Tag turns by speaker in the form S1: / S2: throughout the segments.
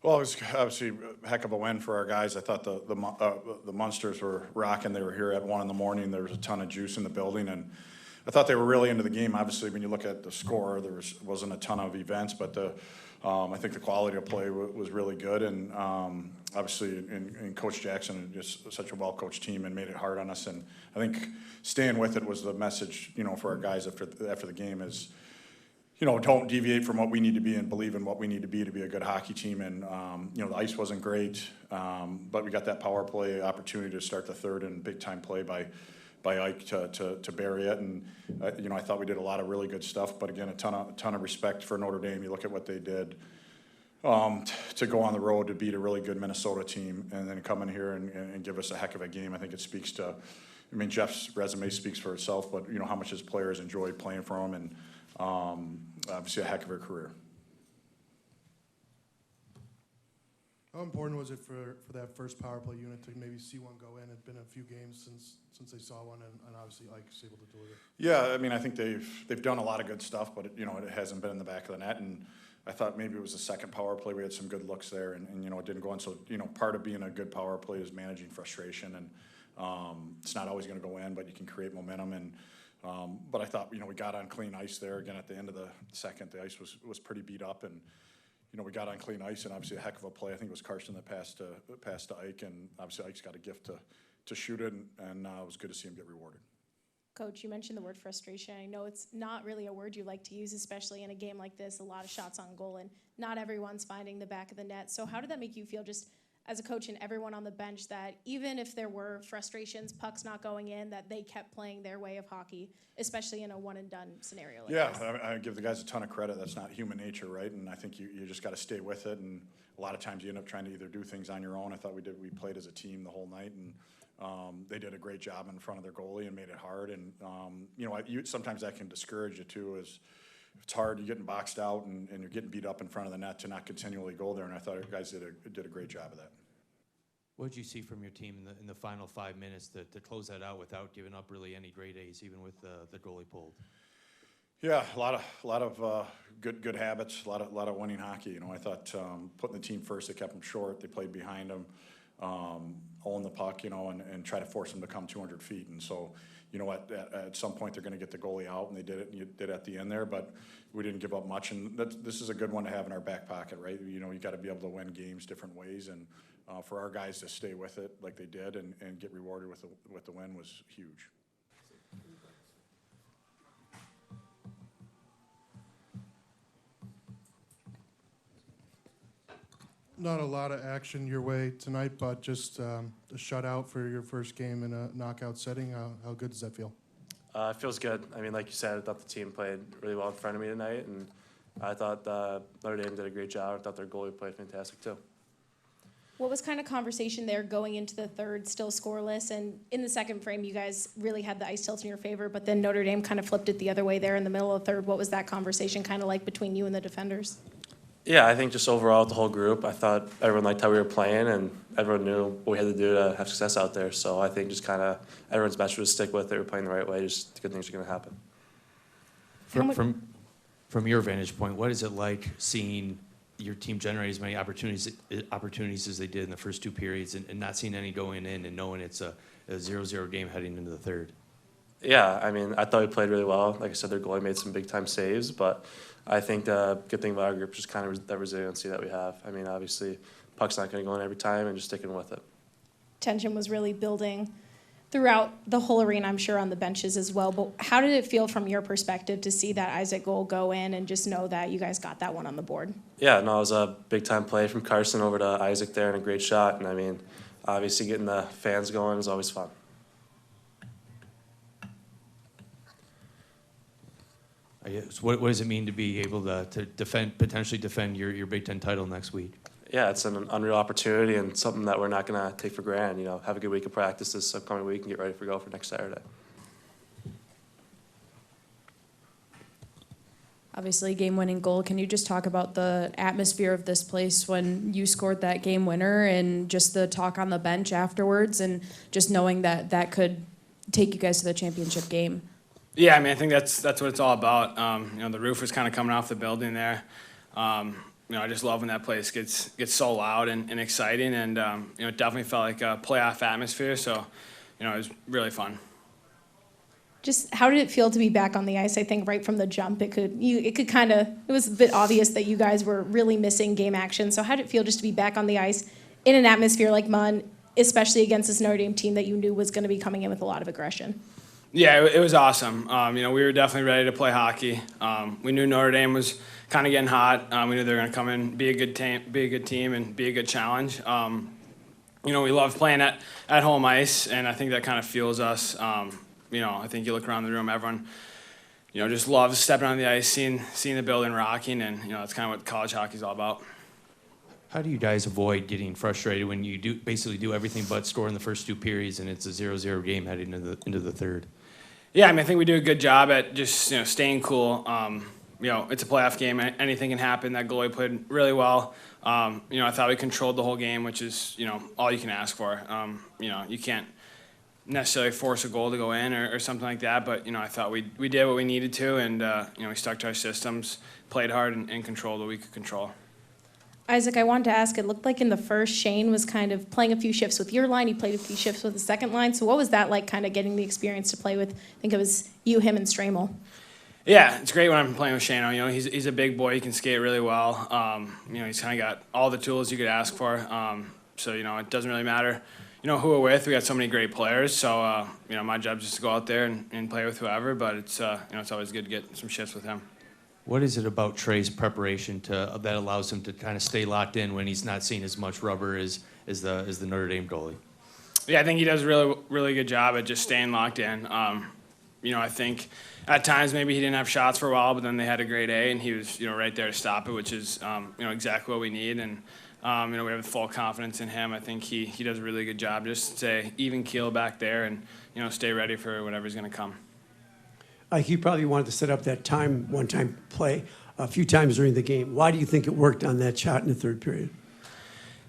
S1: Well, it was obviously a heck of a win for our guys. I thought the Munsters were rocking. They were here at 1 a.m. There was a ton of juice in the building, and I thought they were really into the game. Obviously, when you look at the score, there wasn't a ton of events, but I think the quality of play was really good. And obviously, in Coach Jackson, just such a well-coached team, and made it hard on us. And I think staying with it was the message, for our guys after the game is, don't deviate from what we need to be and believe in what we need to be a good hockey team. And, the ice wasn't great, but we got that power play opportunity to start the third and big-time play by Ike to bury it. And, I thought we did a lot of really good stuff. But, again, a ton of respect for Notre Dame. You look at what they did to go on the road to beat a really good Minnesota team and then come in here and give us a heck of a game. I think it speaks to – Jeff's resume speaks for itself, but, how much his players enjoyed playing for him, and obviously a heck of a career.
S2: How important was it for that first power play unit to maybe see one go in? It's been a few games since they saw one, and obviously Ike's able to deliver.
S1: Yeah, I think they've done a lot of good stuff, but it hasn't been in the back of the net. And I thought maybe it was the second power play. We had some good looks there, and it didn't go in. So part of being a good power play is managing frustration, and it's not always going to go in, but you can create momentum. And but I thought we got on clean ice there again at the end of the second. The ice was pretty beat up, and we got on clean ice, and obviously a heck of a play. I think it was Carson that passed to Ike, and obviously Ike's got a gift to shoot it, and it was good to see him get rewarded.
S3: Coach, you mentioned the word frustration. I know it's not really a word you like to use, especially in a game like this, a lot of shots on goal, and not everyone's finding the back of the net. So how did that make you feel, just as a coach and everyone on the bench, that even if there were frustrations, pucks not going in, that they kept playing their way of hockey, especially in a one-and-done scenario like this?
S1: Yeah, I give the guys a ton of credit. That's not human nature, right? And I think you just got to stay with it, and a lot of times you end up trying to either do things on your own. I thought we played as a team the whole night, and they did a great job in front of their goalie and made it hard. And sometimes that can discourage you too. Is it's hard, you're getting boxed out and you're getting beat up in front of the net to not continually go there. And I thought our guys did a great job of that.
S4: What did you see from your team in the final 5 minutes to close that out without giving up really any great A's, even with the goalie pulled?
S1: Yeah, a lot of good habits, a lot of winning hockey. I thought putting the team first, they kept them short. They played behind them, own the puck, and try to force them to come 200 feet. And so, at some point they're going to get the goalie out, and they did it. And you did at the end there, but we didn't give up much. And this is a good one to have in our back pocket, right? You got to be able to win games different ways, and for our guys to stay with it like they did and get rewarded with the win was huge.
S2: Not a lot of action your way tonight, but just a shutout for your first game in a knockout setting. How good does that feel?
S5: It feels good. Like you said, I thought the team played really well in front of me tonight, and I thought Notre Dame did a great job. I thought their goalie played fantastic too.
S3: What was kind of conversation there going into the third, still scoreless, and in the second frame you guys really had the ice tilt in your favor, but then Notre Dame kind of flipped it the other way there in the middle of the third. What was that conversation kind of like between you and the defenders?
S5: Yeah, I think just overall the whole group, I thought everyone liked how we were playing, and everyone knew what we had to do to have success out there. So I think just kind of everyone's best was stick with it. We're playing the right way. Just good things are going to happen.
S4: From your vantage point, what is it like seeing your team generate as many opportunities as they did in the first two periods, and not seeing any going in, and knowing it's a 0-0 game heading into the third?
S5: Yeah, I thought we played really well. Like I said, their goalie made some big-time saves, but I think the good thing about our group is just kind of the resiliency that we have. Obviously, puck's not going to go in every time, and just sticking with it.
S3: Tension was really building throughout the whole arena, I'm sure, on the benches as well. But how did it feel from your perspective to see that Isaac goal go in and just know that you guys got that one on the board?
S5: Yeah, no, it was a big-time play from Carson over to Isaac there, and a great shot. And, obviously getting the fans going is always fun.
S4: I guess, what does it mean to be able to potentially defend your Big Ten title next week?
S5: Yeah, it's an unreal opportunity and something that we're not going to take for granted. Have a good week of practice this upcoming week and get ready for next Saturday.
S6: Obviously, game-winning goal. Can you just talk about the atmosphere of this place when you scored that game winner, and just the talk on the bench afterwards, and just knowing that that could take you guys to the championship game?
S7: Yeah, I think that's what it's all about. The roof was kind of coming off the building there. I just love when that place gets so loud and exciting, and it definitely felt like a playoff atmosphere. So, it was really fun.
S3: Just how did it feel to be back on the ice? I think right from the jump, it was a bit obvious that you guys were really missing game action. So how did it feel just to be back on the ice in an atmosphere like MUN, especially against this Notre Dame team that you knew was going to be coming in with a lot of aggression?
S7: Yeah, it was awesome. We were definitely ready to play hockey. We knew Notre Dame was kind of getting hot. We knew they were going to come in, be a good team, and be a good challenge. We love playing at home ice, and I think that kind of fuels us. I think you look around the room, everyone, just loves stepping on the ice, seeing the building rocking, and that's kind of what college hockey is all about.
S4: How do you guys avoid getting frustrated when you basically do everything but score in the first two periods and it's a 0-0 game heading into the third?
S7: Yeah, I think we do a good job at just staying cool. It's a playoff game. Anything can happen. That goalie played really well. I thought we controlled the whole game, which is all you can ask for. You can't necessarily force a goal to go in or something like that, but I thought we did what we needed to, and we stuck to our systems, played hard, and controlled what we could control.
S3: Isaac, I wanted to ask, it looked like in the first, Shane was kind of playing a few shifts with your line. He played a few shifts with the second line. So what was that like, kind of getting the experience to play with, I think it was you, him, and Stramel?
S7: Yeah, it's great when I'm playing with Shane. He's a big boy. He can skate really well. He's kind of got all the tools you could ask for. So it doesn't really matter, who we're with. We got so many great players. So, my job is just to go out there and play with whoever. But it's always good to get some shifts with him.
S4: What is it about Trey's preparation that allows him to kind of stay locked in when he's not seeing as much rubber as the Notre Dame goalie?
S7: Yeah, I think he does a really, really good job at just staying locked in. I think at times maybe he didn't have shots for a while, but then they had a great A, and he was, right there to stop it, which is, exactly what we need. And, we have full confidence in him. I think he does a really good job just to stay even keel back there and, stay ready for whatever's going to come.
S8: He probably wanted to set up that one-time play a few times during the game. Why do you think it worked on that shot in the third period?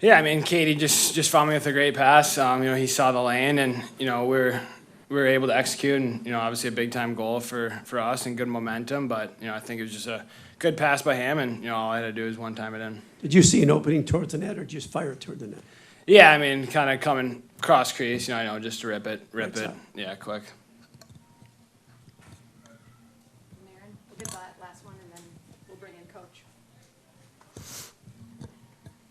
S7: Yeah, Katie just found me with a great pass. He saw the lane, and we were able to execute, and obviously a big-time goal for us and good momentum. But I think it was just a good pass by him, and all I had to do was one-time it in.
S8: Did you see an opening towards the net, or just fire it toward the net?
S7: Yeah, kind of coming cross crease, just to rip it. Yeah, quick.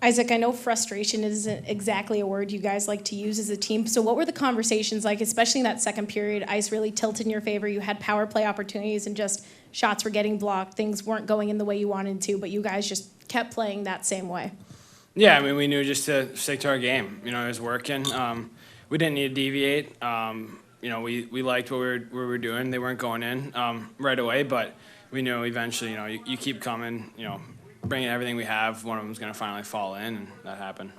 S3: Isaac, I know frustration isn't exactly a word you guys like to use as a team. So what were the conversations like, especially in that second period? Ice really tilted in your favor. You had power play opportunities and just shots were getting blocked. Things weren't going in the way you wanted to, but you guys just kept playing that same way.
S7: Yeah, we knew just to stick to our game. It was working. We didn't need to deviate. We liked what we were doing. They weren't going in right away, but we knew eventually, you keep coming, bringing everything we have, one of them's going to finally fall in, and that happened.